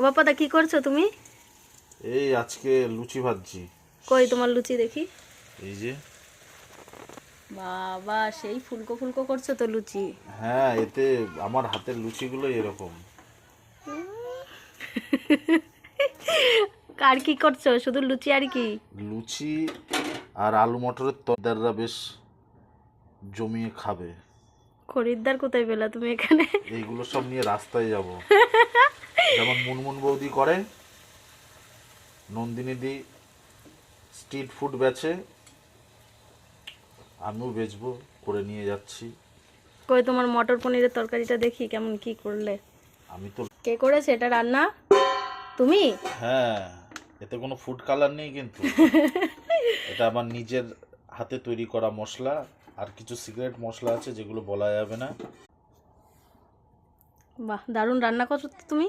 বাপ্পাদা কি করছো তুমি? এই আজকে লুচি ভাজছি। কই তোমার লুচি দেখি। এই যে। বাবা সেই ফুলকো ফুলকো করছো তো লুচি। হ্যাঁ, এতে আমার হাতের লুচিগুলো এরকম। আর কি করছো? শুধু লুচি আর কি? লুচি আর আলু মটরের তরকারিরা বেশ জমিয়ে খাবে। খরিদ্দার কোথায় পেলা তুমি এখানে? এইগুলো সব নিয়ে রাস্তায় যাব। যেমন মুনমুন বৌদি করে, নন্দিনী দি স্ট্রিট ফুড বেচে, আমিও বেচবো, করে নিয়ে যাচ্ছি। কই তোমার মটর পনিরের তরকারিটা দেখি কেমন কি করলে। আমি তো কে করেছে এটা রান্না? তুমি? হ্যাঁ, এতে কোনো ফুড কালার নেই কিন্তু। এটা আমার নিজের হাতে তৈরি করা মশলা, আর কিছু সিক্রেট মশলা আছে যেগুলো বলা যাবে না। বাহ, দারুণ রান্না করছো তো তুমি।